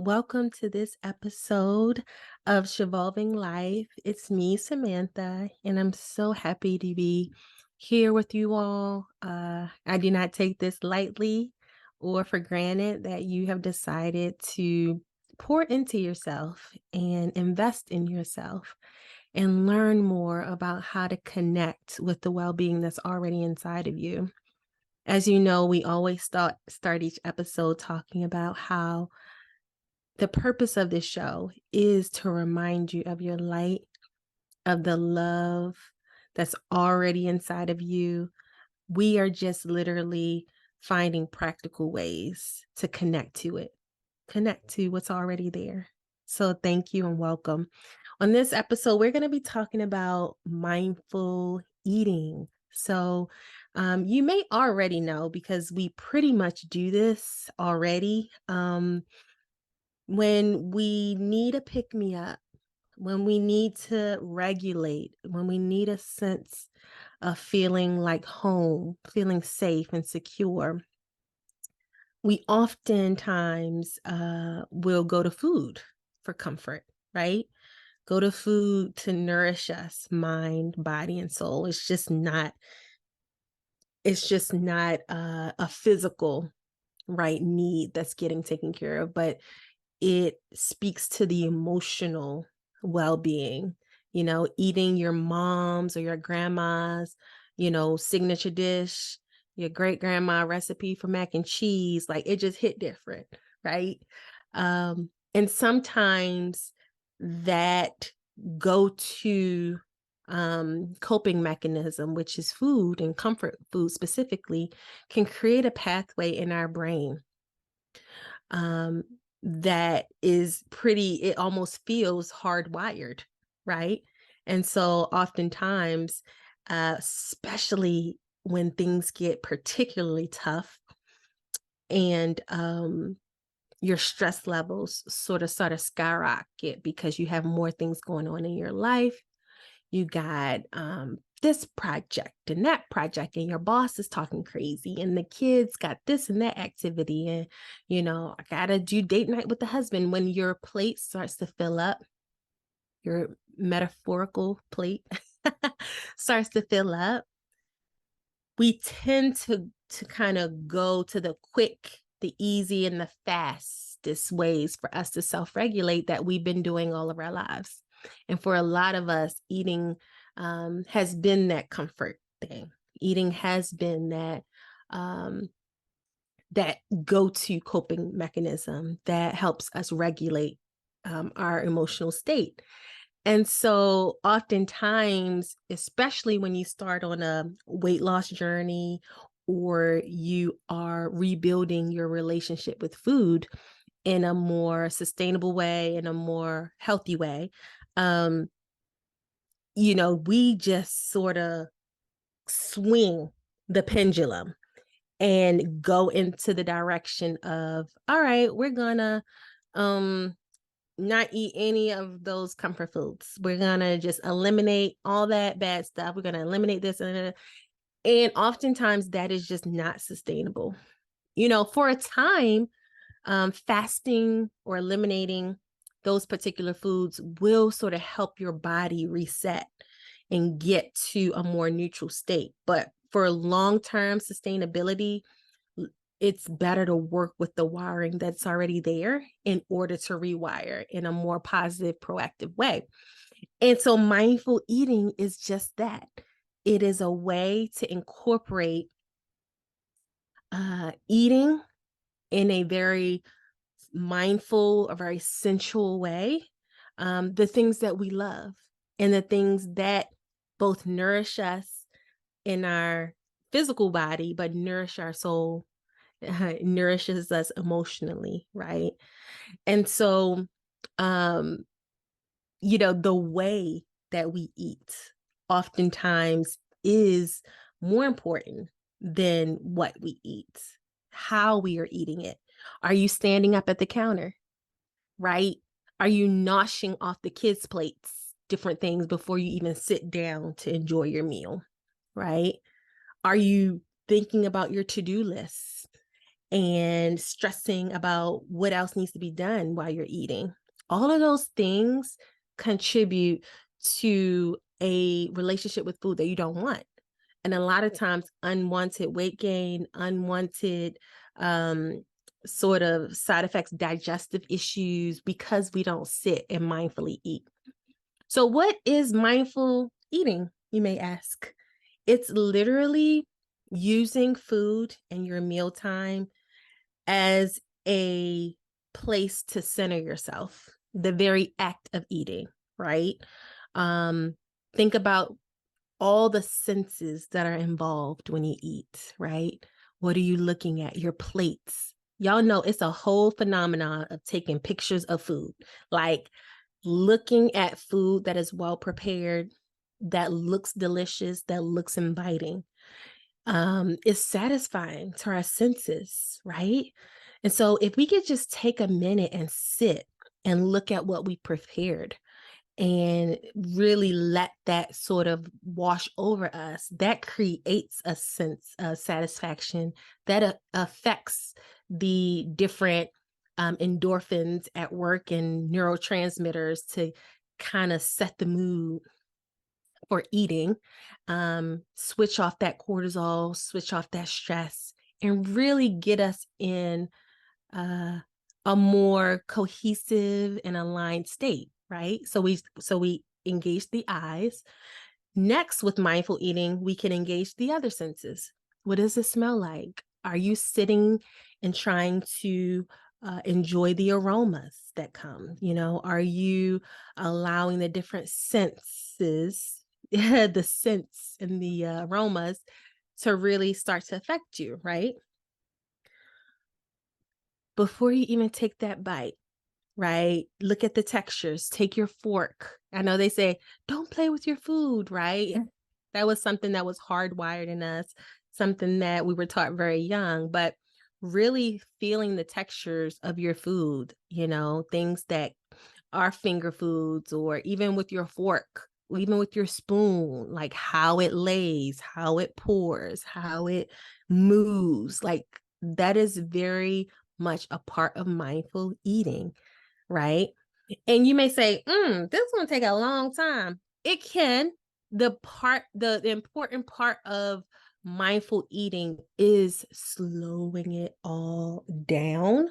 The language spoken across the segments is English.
welcome to this episode of Shevolving Life. It's me, Samantha, and I'm so happy to be here with you all. I do not take this lightly or for granted that you have decided to pour into yourself and invest in yourself and learn more about how to connect with the well-being that's already inside of you. As you know, we always start each episode talking about how the purpose of this show is to remind you of your light, of the love that's already inside of you. We are just literally finding practical ways to connect to what's already there. So thank you and welcome. On this episode, we're going to be talking about mindful eating. You may already know because we pretty much do this already. When we need a pick me up, when we need to regulate, when we need a sense of feeling like home, feeling safe and secure, we oftentimes will go to food for comfort, right? Go to food to nourish us, mind, body, and soul. It's just not a physical right need that's getting taken care of, but it speaks to the emotional well-being, eating your mom's or your grandma's, signature dish, your great grandma recipe for mac and cheese, like it just hit different, right? And sometimes that go-to coping mechanism, which is food and comfort food specifically, can create a pathway in our brain um, that is it almost feels hardwired, right? And so oftentimes, especially when things get particularly tough and your stress levels sort of skyrocket because you have more things going on in your life. You got this project and that project, and your boss is talking crazy, and the kids got this and that activity. And, I got to do date night with the husband. When your plate starts to fill up, your metaphorical plate starts to fill up, we tend to kind of go to the quick, the easy, and the fastest ways for us to self-regulate that we've been doing all of our lives. And for a lot of us, eating has been that comfort thing. Eating has been that go-to coping mechanism that helps us regulate our emotional state. And so oftentimes, especially when you start on a weight loss journey or you are rebuilding your relationship with food in a more sustainable way, in a more healthy way, we just sort of swing the pendulum and go into the direction of, all right, we're gonna not eat any of those comfort foods. We're gonna just eliminate all that bad stuff. We're gonna eliminate this and oftentimes that is just not sustainable. For a time, fasting or eliminating those particular foods will sort of help your body reset and get to a more neutral state. But for long-term sustainability, it's better to work with the wiring that's already there in order to rewire in a more positive, proactive way. And so mindful eating is just that. It is a way to incorporate eating in a very mindful, a very sensual way, the things that we love and the things that both nourish us in our physical body, but nourish our soul, nourishes us emotionally, right? And so, the way that we eat oftentimes is more important than what we eat, how we are eating it. Are you standing up at the counter, right? Are you noshing off the kids' plates, different things before you even sit down to enjoy your meal, right? Are you thinking about your to-do list and stressing about what else needs to be done while you're eating. All of those things contribute to a relationship with food that you don't want. And a lot of times, unwanted weight gain, unwanted sort of side effects, digestive issues, because we don't sit and mindfully eat. So, what is mindful eating, you may ask? It's literally using food and your mealtime as a place to center yourself, the very act of eating, right? Um, think about all the senses that are involved when you eat, right? What are you looking at? Your plates. Y'all know it's a whole phenomenon of taking pictures of food, like looking at food that is well prepared, that looks delicious, that looks inviting. Is satisfying to our senses, right? And so if we could just take a minute and sit and look at what we prepared and really let that sort of wash over us, that creates a sense of satisfaction that affects the different endorphins at work and neurotransmitters to kind of set the mood for eating, switch off that cortisol, switch off that stress, and really get us in uh, a more cohesive and aligned state, right? So we engage the eyes. Next, with mindful eating, we can engage the other senses. What does it smell like? Are you sitting and trying to enjoy the aromas that come? Are you allowing the different senses, the scents and the aromas to really start to affect you, right? Before you even take that bite, right? Look at the textures. Take your fork. I know they say, don't play with your food, right? That was something that was hardwired in us, something that we were taught very young, but really feeling the textures of your food, things that are finger foods, or even with your fork, even with your spoon, like how it lays, how it pours, how it moves. Like that is very much a part of mindful eating, right? And you may say, this is going to take a long time. It can. The important part of mindful eating is slowing it all down,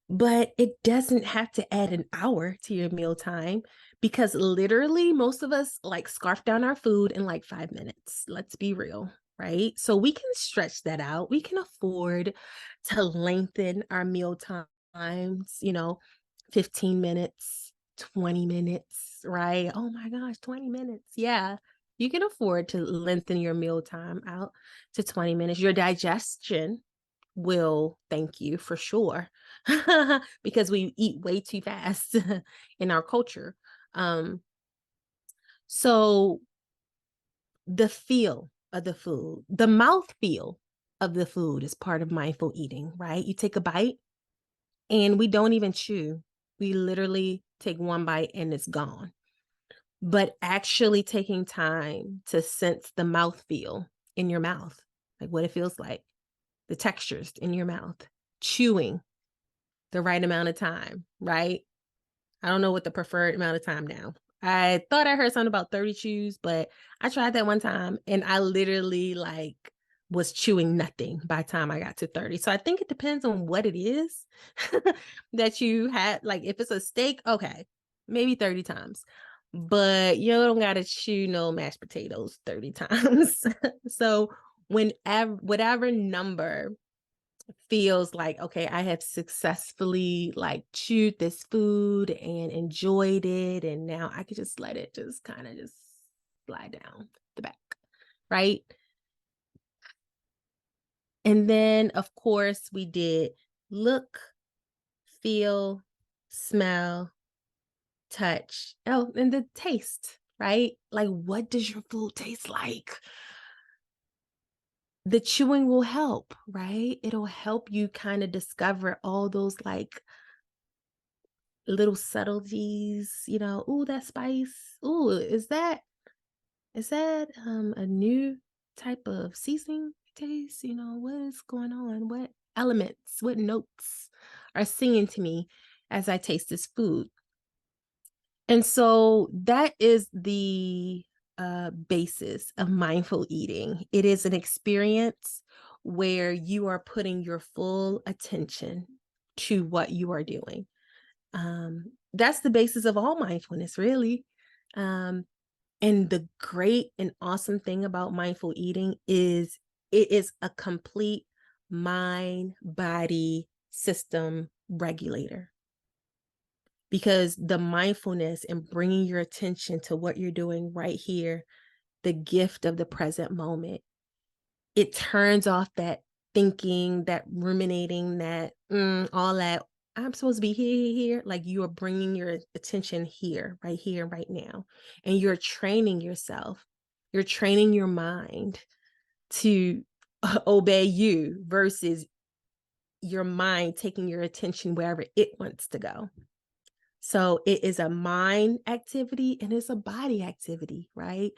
but it doesn't have to add an hour to your meal time, because literally most of us like scarf down our food in like 5 minutes. Let's be real, right? So we can stretch that out. We can afford to lengthen our meal times, 15 minutes, 20 minutes, right? Oh my gosh, 20 minutes. Yeah. You can afford to lengthen your meal time out to 20 minutes. Your digestion will thank you for sure, because we eat way too fast in our culture. So the feel of the food, the mouth feel of the food is part of mindful eating, right? You take a bite and we don't even chew. We literally take one bite and it's gone. But actually taking time to sense the mouth feel in your mouth, like what it feels like, the textures in your mouth, chewing the right amount of time, right? I don't know what the preferred amount of time now. I thought I heard something about 30 chews, but I tried that one time and I literally like was chewing nothing by the time I got to 30. So I think it depends on what it is that you had. Like if it's a steak, okay, maybe 30 times. But you don't gotta chew no mashed potatoes 30 times. So whatever number feels like, okay, I have successfully like chewed this food and enjoyed it, and now I could just let it just kind of just slide down the back, right? And then of course we did look, feel, smell, touch, oh, and the taste, right? Like what does your food taste like? The chewing will help, right? It'll help you kind of discover all those like little subtleties, ooh, that spice. Ooh, is that a new type of seasoning taste? What is going on? What elements, what notes are singing to me as I taste this food? And so that is the basis of mindful eating. It is an experience where you are putting your full attention to what you are doing. That's the basis of all mindfulness, really. Um, and the great and awesome thing about mindful eating is it is a complete mind body system regulator, because the mindfulness and bringing your attention to what you're doing right here, the gift of the present moment, it turns off that thinking, that ruminating, that all that. I'm supposed to be here. Like, you are bringing your attention here, right now. And you're training yourself. You're training your mind to obey you versus your mind taking your attention wherever it wants to go. So it is a mind activity and it's a body activity, right?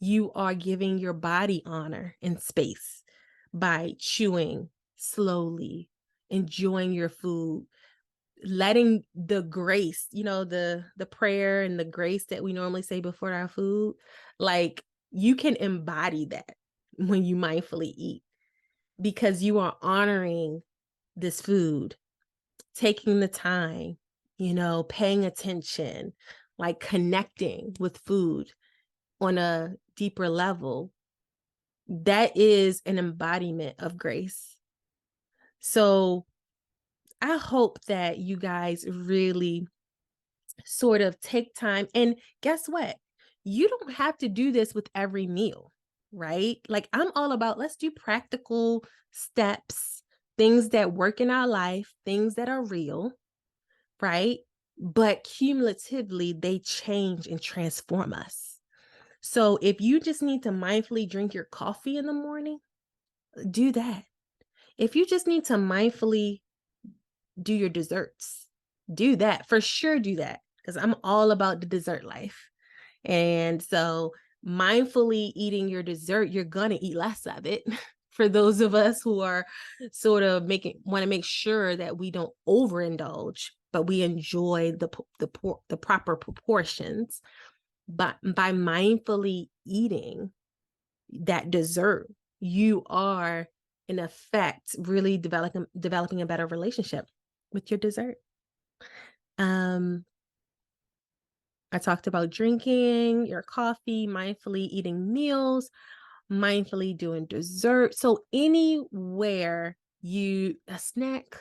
You are giving your body honor and space by chewing slowly, enjoying your food, letting the grace, the prayer and the grace that we normally say before our food, like, you can embody that when you mindfully eat, because you are honoring this food, taking the time, paying attention, like connecting with food on a deeper level. That is an embodiment of grace. So I hope that you guys really sort of take time. And guess what? You don't have to do this with every meal, right? Like, I'm all about, let's do practical steps, things that work in our life, things that are real, right? But cumulatively, they change and transform us. So if you just need to mindfully drink your coffee in the morning, do that. If you just need to mindfully do your desserts, do that. For sure, do that. Because I'm all about the dessert life. And so mindfully eating your dessert, you're going to eat less of it. For those of us who are sort of want to make sure that we don't overindulge, but we enjoy the proper proportions. But by mindfully eating that dessert, you are in effect really developing a better relationship with your dessert. I talked about drinking your coffee, mindfully eating meals, mindfully doing dessert. So anywhere a snack,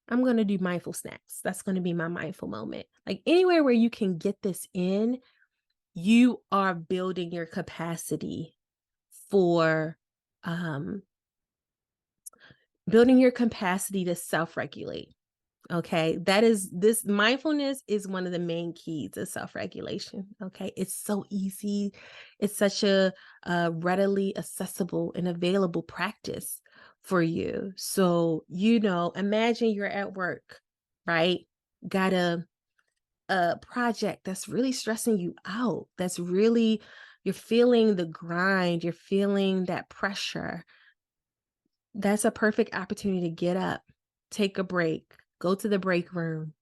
I'm going to do mindful snacks. That's going to be my mindful moment. Like, anywhere where you can get this in, you are building your capacity for to self-regulate. Okay, this mindfulness is one of the main keys of self-regulation. Okay, it's so easy. It's such a readily accessible and available practice for you. So, imagine you're at work, right? Got a project that's really stressing you out. You're feeling the grind, you're feeling that pressure. That's a perfect opportunity to get up, take a break, go to the break room,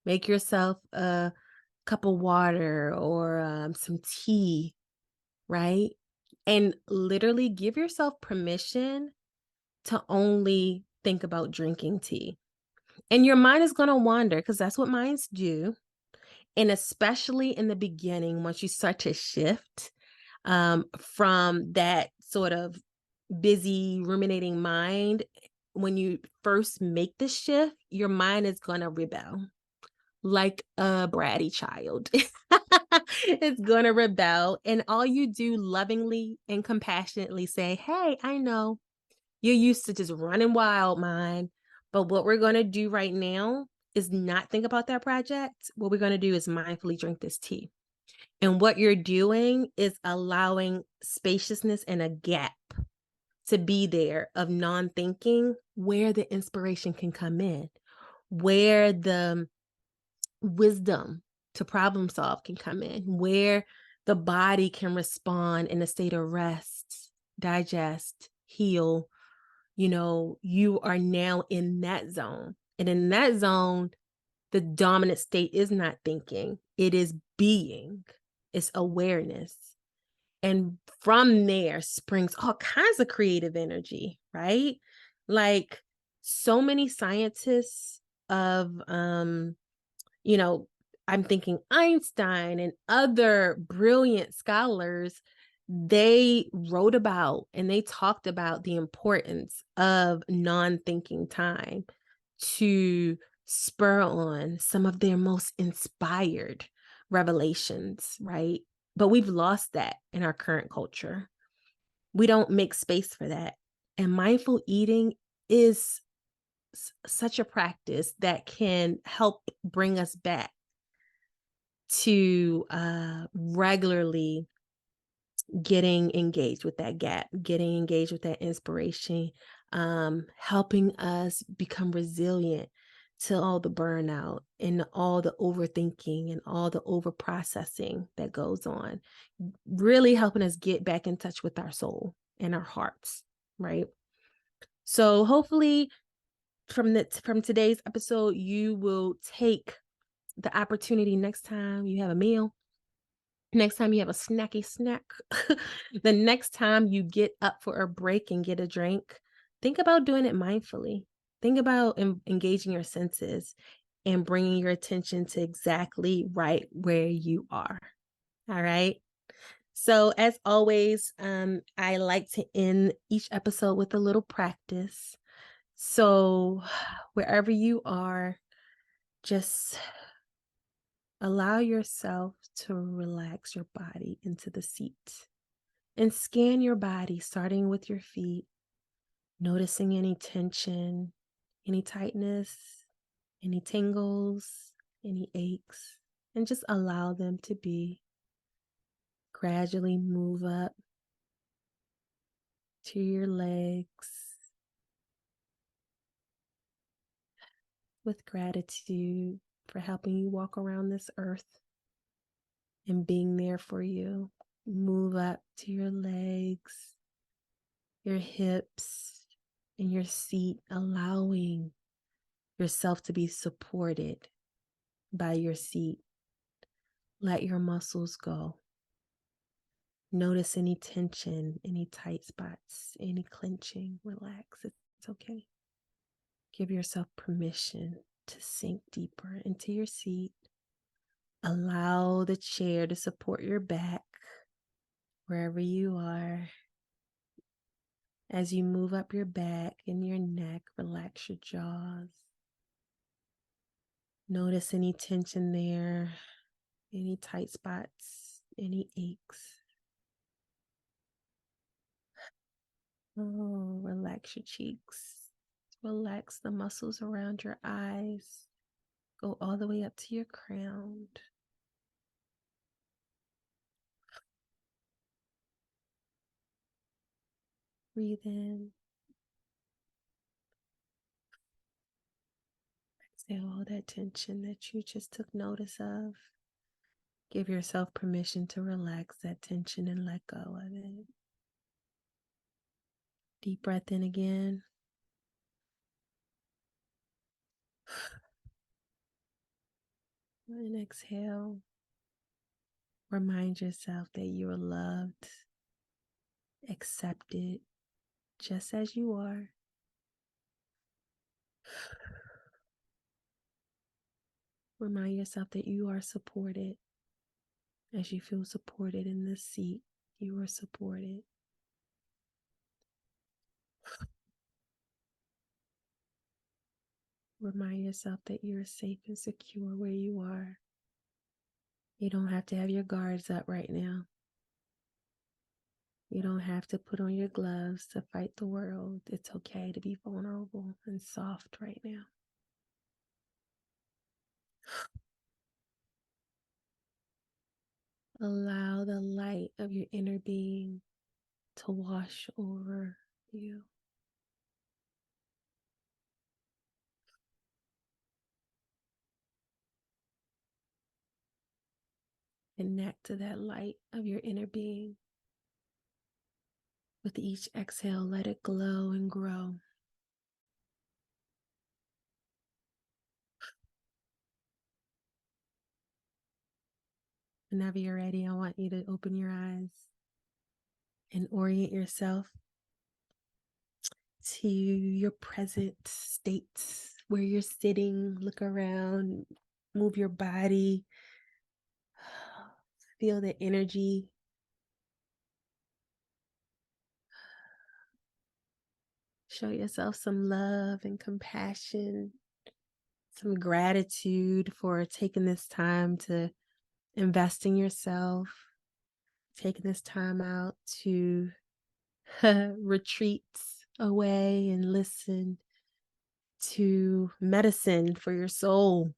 make yourself a cup of water or some tea, right? And literally give yourself permission to only think about drinking tea. And your mind is going to wander, because that's what minds do. And especially in the beginning, once you start to shift from that sort of busy ruminating mind, when you first make the shift, your mind is going to rebel like a bratty child. It's going to rebel. And all you do lovingly and compassionately say, hey, I know you're used to just running wild, mind. But what we're going to do right now is not think about that project. What we're going to do is mindfully drink this tea. And what you're doing is allowing spaciousness and a gap to be there of non-thinking, where the inspiration can come in, where the wisdom to problem solve can come in, where the body can respond in a state of rest, digest, heal, you are now in that zone. And in that zone, the dominant state is not thinking, it is being, it's awareness. And from there springs all kinds of creative energy, right? Like so many scientists of you know, I'm thinking Einstein and other brilliant scholars, they wrote about and they talked about the importance of non-thinking time to spur on some of their most inspired revelations, right? But we've lost that in our current culture. We don't make space for that. And mindful eating is such a practice that can help bring us back to regularly getting engaged with that gap, getting engaged with that inspiration, helping us become resilient to all the burnout and all the overthinking and all the over processing that goes on, really helping us get back in touch with our soul and our hearts, right? So hopefully from today's episode, you will take the opportunity next time you have a meal, next time you have a snacky snack, the next time you get up for a break and get a drink, think about doing it mindfully. Think about engaging your senses and bringing your attention to exactly right where you are. All right. So as always, I like to end each episode with a little practice. So wherever you are, just allow yourself to relax your body into the seat and scan your body, starting with your feet, noticing any tension, any tightness, any tingles, any aches, and just allow them to be. Gradually move up to your legs with gratitude for helping you walk around this earth and being there for you. Move up to your legs, your hips, and your seat, allowing yourself to be supported by your seat. Let your muscles go. Notice any tension, any tight spots, any clenching. Relax. It's okay. Give yourself permission to sink deeper into your seat. Allow the chair to support your back wherever you are. As you move up your back and your neck, relax your jaws. Notice any tension there, any tight spots, any aches. Oh, relax your cheeks. Relax the muscles around your eyes. Go all the way up to your crown. Breathe in. Exhale all that tension that you just took notice of. Give yourself permission to relax that tension and let go of it. Deep breath in again. And exhale. Remind yourself that you are loved, accepted, just as you are. Remind yourself that you are supported. As you feel supported in this seat, you are supported. Remind yourself that you're safe and secure where you are. You don't have to have your guards up right now. You don't have to put on your gloves to fight the world. It's okay to be vulnerable and soft right now. Allow the light of your inner being to wash over you. Connect to that light of your inner being With each exhale, let it glow and grow. Whenever you're ready, I want you to open your eyes and orient yourself to your present state where you're sitting. Look around, move your body, feel the energy. Show yourself some love and compassion, some gratitude for taking this time to invest in yourself, taking this time out to retreat away and listen to medicine for your soul,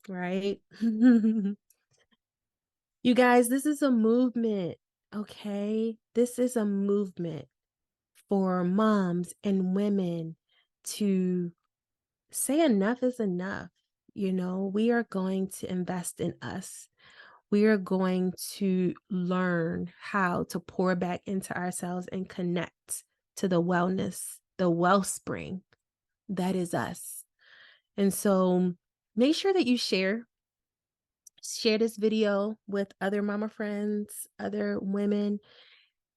right? You guys, this is a movement, okay? This is a movement for moms and women to say enough is enough. You know, we are going to invest in us. We are going to learn how to pour back into ourselves and connect to the wellness, the wellspring that is us. And so make sure that you share this video with other mama friends, other women,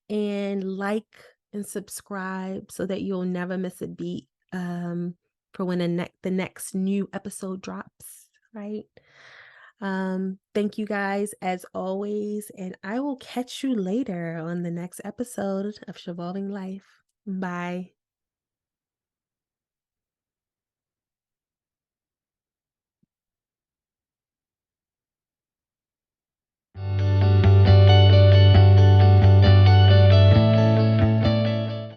and like and subscribe so that you'll never miss a beat for when the next new episode drops, right? Thank you guys as always, and I will catch you later on the next episode of Shevolving Life. Bye.